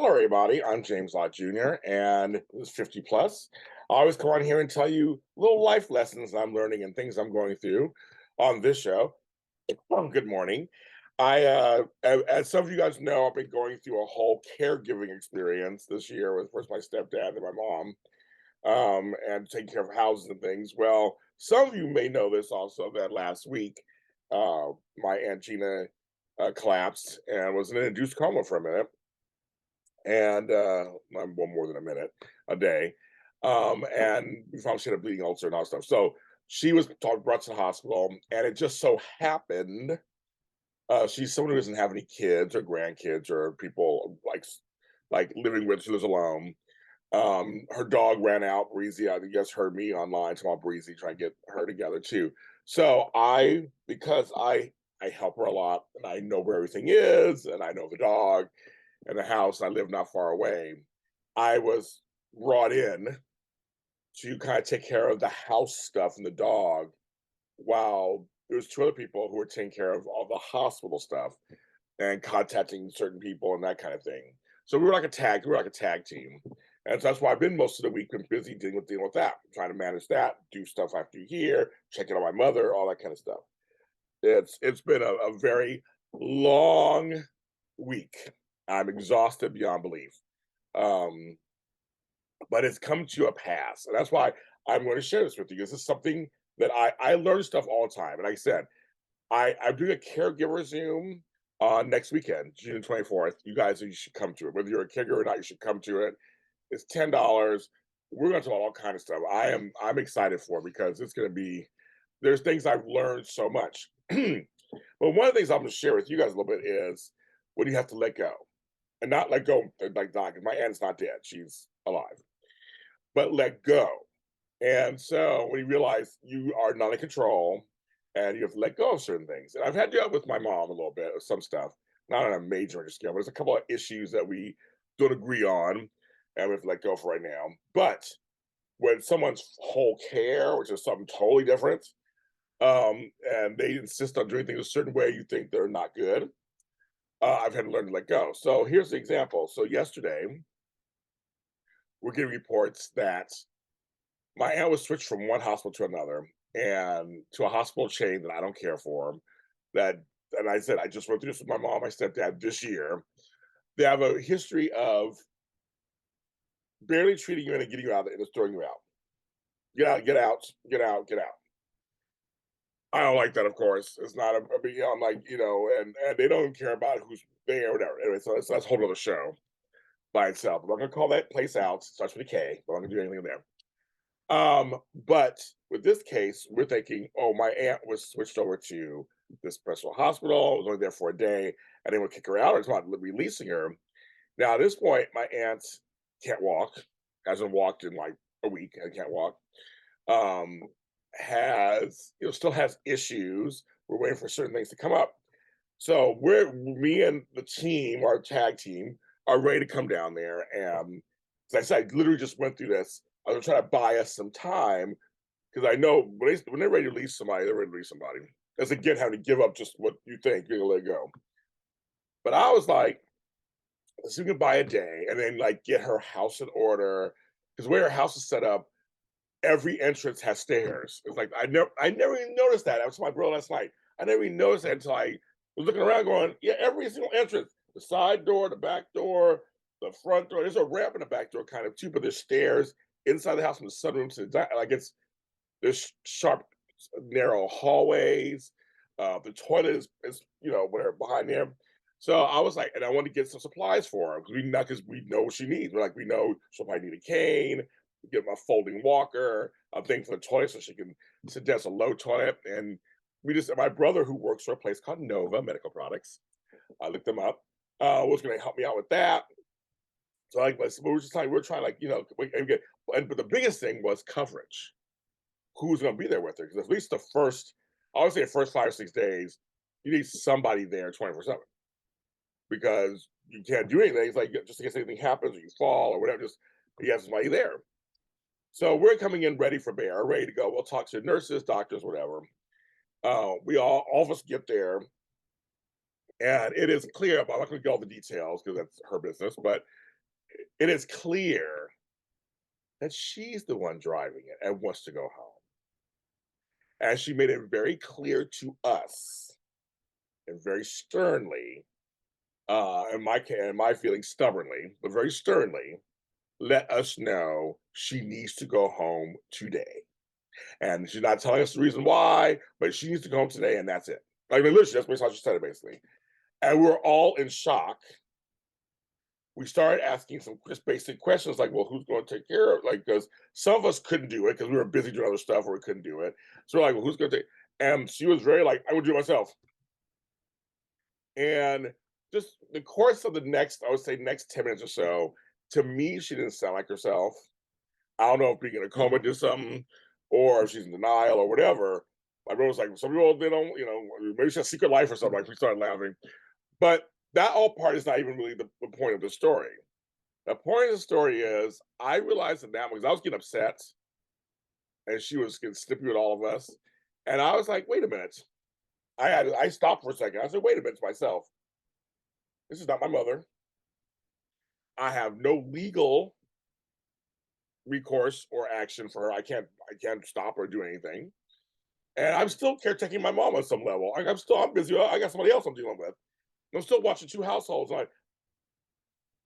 Hello, everybody. I'm James Lott Jr., and this is 50 plus. I always come on here and tell you little life lessons I'm learning and things I'm going through on this show. Good morning. As some of you guys know, I've been going through a whole caregiving experience this year with first my stepdad and my mom, and taking care of houses and things. Well, some of you may know this also that last week, uh, my Aunt Gina collapsed and was in an induced coma for a minute and well, more than a minute a day. And we found she had a bleeding ulcer and all that stuff. So she was brought to the hospital, and it just so happened she's someone who doesn't have any kids or grandkids or people like living with. She lives alone. Her dog ran out. Breezy, I guess, heard me online talking about Breezy, trying to get her together too. So because I help her a lot, and I know where everything is, and I know the dog and the house, and I live not far away. I was brought in to kind of take care of the house stuff and the dog while there was two other people who were taking care of all the hospital stuff and contacting certain people and that kind of thing. So we were like a tag team. And so that's why I've been most of the week been busy dealing with that, trying to manage that, do stuff I have to do here, checking on my mother, all that kind of stuff. It's been a very long week. I'm exhausted beyond belief. Um, but it's come to a pass. And that's why I'm going to share this with you. This is something that I learn stuff all the time. And like I said, I'm doing a caregiver Zoom next weekend, June 24th. You should come to it. Whether you're a caregiver or not, you should come to it. It's $10. We're going to talk about all kind of stuff. I'm excited for it because it's going to be there's things I've learned so much. But one of the things I'm going to share with you guys a little bit is when you have to let go and not let go like die. 'Cause my aunt's not dead; she's alive, but let go. And so when you realize you are not in control and you have to let go of certain things, and I've had to deal with my mom a little bit of some stuff, not on a major scale, but there's a couple of issues that we don't agree on, and we have to let go for right now. But when someone's whole care, which is something totally different, and they insist on doing things a certain way, you think they're not good. I've had to learn to let go. So here's the example. So yesterday, we're getting reports that my aunt was switched from one hospital to another and to a hospital chain that I don't care for. That and I said I just went through this with my mom, my stepdad this year. They have a history of barely treating you in and getting you out and just throwing you out. Get out, get out, get out, get out. I don't like that, of course. It's not a big deal. I'm like, and they don't care about who's there or whatever. Anyway, so that's a whole other show by itself. I'm not gonna call that place out. It starts with a K. I'm not gonna do anything there. But with this case, we're thinking, oh, my aunt was switched over to this special hospital, was only there for a day, and they would kick her out or it's about releasing her. Now, at this point, my aunt can't walk, hasn't walked in like a week and can't walk. Um, still has issues. We're waiting for certain things to come up. So me and the team, our tag team, are ready to come down there. And as I said, I literally just went through this. I was trying to buy us some time because I know when they're ready to release somebody, they're ready to release somebody. That's again having to give up just what you think you're gonna let go. But I was like, let's see if we can buy a day and then like get her house in order. Because where her house is set up, every entrance has stairs. It's like I never even noticed that. I was my bro last night. I never even noticed that until I was looking around going, yeah, every single entrance, the side door, the back door, the front door. There's a ramp in the back door kind of too, but there's stairs inside the house from the sunroom to like there's sharp, narrow hallways. The toilet is whatever behind there. So I was like, and I wanted to get some supplies for her because we know what she needs. We're like, we know she'll probably need a cane, get my folding walker, a thing for the toilet so she can sit down. It's a low toilet. And my brother who works for a place called Nova Medical Products, I looked them up, was going to help me out with that. So like, we were just like, we are trying like, but the biggest thing was coverage. Who's going to be there with her? Because at least I would say the first 5 or 6 days, you need somebody there 24/7 because you can't do anything. It's like just in case anything happens or you fall or whatever, just you have somebody there. So we're coming in ready for bear, ready to go. We'll talk to nurses, doctors, whatever. We all of us get there, and it is clear. I'm not going to get all the details because that's her business. But it is clear that she's the one driving it and wants to go home. And she made it very clear to us and very sternly, in my feelings, stubbornly, but very sternly, let us know she needs to go home today. And she's not telling us the reason why, but she needs to go home today, and that's it. Like, literally, that's how she said it, basically. And we're all in shock. We started asking some just basic questions like, well, who's going to take care of, like, because some of us couldn't do it because we were busy doing other stuff or we couldn't do it. So we're like, well, who's going to take, and she was very like, I would do it myself. And just the course of the next, I would say next 10 minutes or so, to me, she didn't sound like herself. I don't know if being in a coma did something or if she's in denial or whatever. My brother was like, some people, they don't, maybe she has a secret life or something. Like, we started laughing. But that all part is not even really the point of the story. The point of the story is I realized that now because I was getting upset and she was getting snippy with all of us. And I was like, wait a minute. I stopped for a second. I said, wait a minute to myself. This is not my mother. I have no legal recourse or action for her. I can't stop or do anything. And I'm still caretaking my mom on some level. I'm busy. I got somebody else I'm dealing with. I'm still watching two households.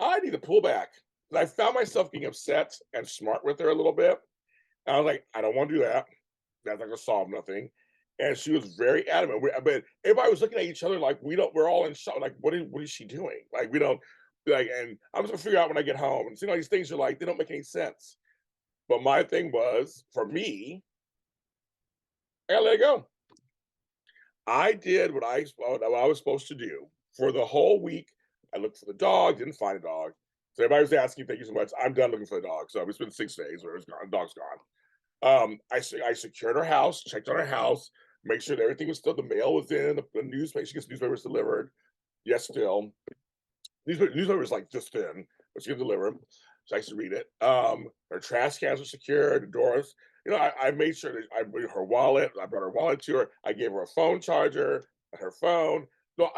I need to pull back. And I found myself being upset and smart with her a little bit. And I was like, I don't want to do that. That's not gonna solve nothing. And she was very adamant. But everybody was looking at each other like we're all in shock. Like, what is she doing? Like, we don't like, and I'm just gonna figure out when I get home. And seeing all these things are like, they don't make any sense. But my thing was, for me, I gotta let it go. I did what I was supposed to do for the whole week. I looked for the dog, didn't find a dog. So everybody was asking, "Thank you so much." I'm done looking for the dog. So it's been 6 days where it's gone. The dog's gone. I secured her house, checked on her house, make sure that everything was still. The mail was in. The newspaper, she gets newspapers delivered. Yes, still. Newspapers like just in, but she can deliver them. So I used to read it. Her trash cans were secured, the doors. I made sure that I brought her wallet. I brought her wallet to her. I gave her a phone charger, her phone.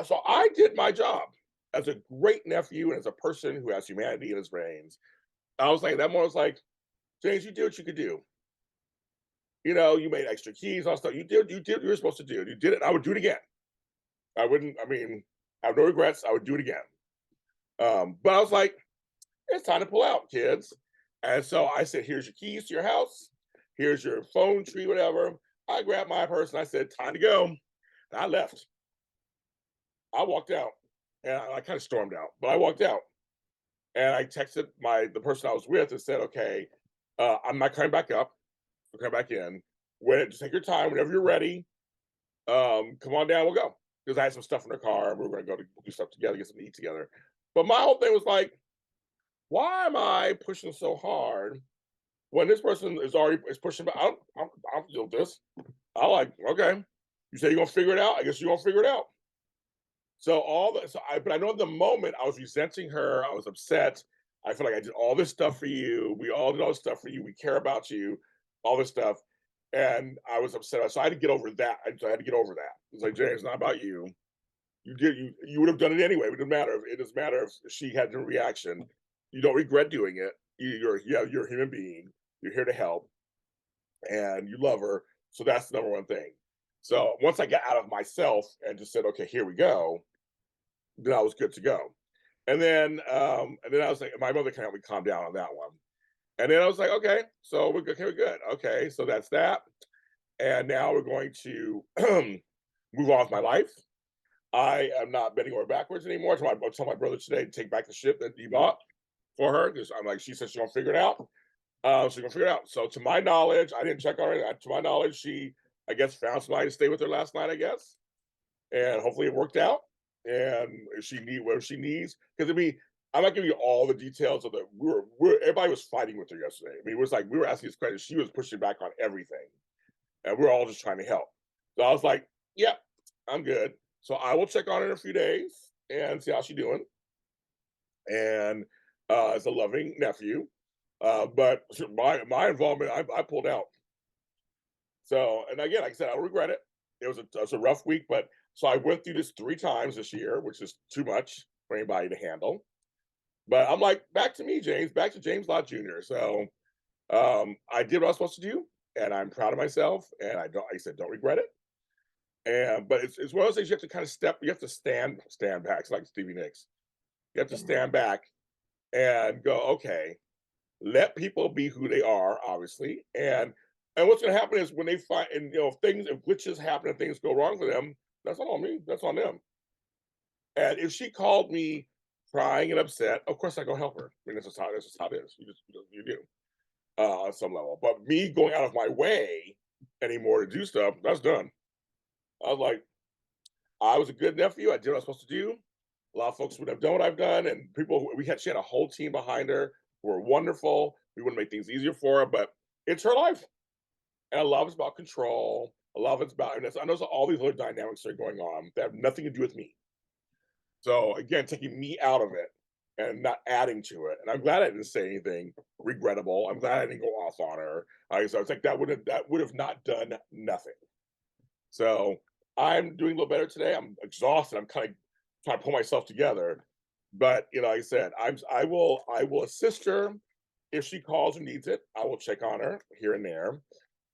So I did my job as a great nephew and as a person who has humanity in his veins. I was like, that one was like, James, you did what you could do. You made extra keys, all stuff. You did what you were supposed to do. You did it. I would do it again. I wouldn't, I mean, I have no regrets. I would do it again. But I was like, it's time to pull out, kids. And so I said, here's your keys to your house. Here's your phone tree, whatever. I grabbed my purse and I said, time to go. And I left. I walked out and I kind of stormed out, but I walked out and I texted the person I was with and said, okay, I'm not coming back up. I'll come back in. Just take your time. Whenever you're ready, come on down. We'll go. Because I had some stuff in the car. We were going to go to do stuff together, get something to eat together. But my whole thing was like, why am I pushing so hard when this person is pushing back? I don't deal with this. I like, okay. You say you're gonna figure it out. I guess you're gonna figure it out. But I know in the moment I was resenting her. I was upset. I feel like I did all this stuff for you. We all did all this stuff for you. We care about you, all this stuff. And I was upset. So I had to get over that. I had to get over that. It's like, Jay, it's not about you. You would have done it anyway. It doesn't matter if she had no reaction. You don't regret doing it. You're a human being. You're here to help, and you love her. So that's the number one thing. So once I got out of myself and just said, okay, here we go, then I was good to go. And then I was like, my mother can help me calm down on that one. And then I was like, okay, so we're good. Okay, we're good. Okay, so that's that. And now we're going to move on with my life. I am not bending over backwards anymore. I told my brother today to take back the ship that he bought for her because I'm like, she said she's gonna figure it out. She's gonna figure it out. So to my knowledge, I didn't check on her. To my knowledge, she I guess found somebody to stay with her last night. I guess, and hopefully it worked out. And if she need whatever she needs, because I'm not giving you all the details of the. Everybody was fighting with her yesterday. I mean, it was like we were asking this question. She was pushing back on everything, and we're all just trying to help. So I was like, "Yeah, I'm good." So I will check on her in a few days and see how she's doing. And as a loving nephew, but my involvement, I pulled out. So, and again, like I said, I don't regret it. It was a rough week, but so I went through this 3 times this year, which is too much for anybody to handle. But I'm like, back to me, James, back to James Lott Jr. So I did what I was supposed to do, and I'm proud of myself, and I don't, like I said, don't regret it. And but it's one of those things you have to kind of you have to stand back. It's like Stevie Nicks. You have to Yeah. stand back and go, okay, let people be who they are, obviously. And what's gonna happen is when they find and things if glitches happen and things go wrong for them, that's not on me, that's on them. And if she called me crying and upset, of course I go help her. I mean, this is how it is. You do on some level. But me going out of my way anymore to do stuff, that's done. I was like, I was a good nephew. I did what I was supposed to do. A lot of folks would have done what I've done, and she had a whole team behind her who were wonderful. We want to make things easier for her, but it's her life. And a lot of it's about control. A lot of it's about, and I know all these other dynamics are going on that have nothing to do with me. So again, taking me out of it and not adding to it. And I'm glad I didn't say anything regrettable. I'm glad I didn't go off on her. So I was like, that would have not done nothing. So I'm doing a little better today. I'm exhausted. I'm kind of trying to pull myself together. But like I said, I will assist her if she calls or needs it. I will check on her here and there.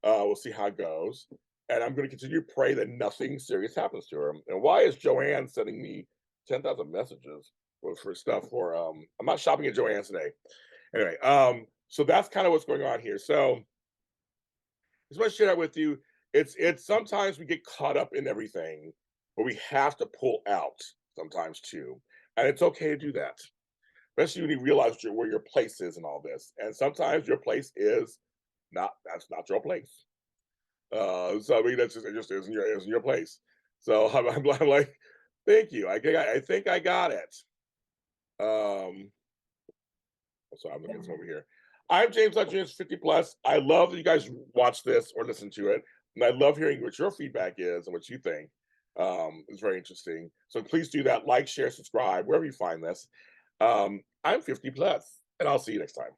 We'll see how it goes. And I'm going to continue to pray that nothing serious happens to her. And why is Joanne sending me 10,000 messages for stuff for I'm not shopping at Joanne's today. Anyway, so that's kind of what's going on here. So just want to share that with you. It's sometimes we get caught up in everything, but we have to pull out sometimes too. And it's okay to do that, especially when you realize where your place is in all this. And sometimes your place is that's not your place. So I mean that's just it just isn't your place. So I'm like, thank you. I think I got it. Um so I'm looking at some over here. I'm James Hutchins, 50 plus. I love that you guys watch this or listen to it. And I love hearing what your feedback is and what you think. It's very interesting. So please do that. Like, share, subscribe, wherever you find this. I'm 50 plus, and I'll see you next time.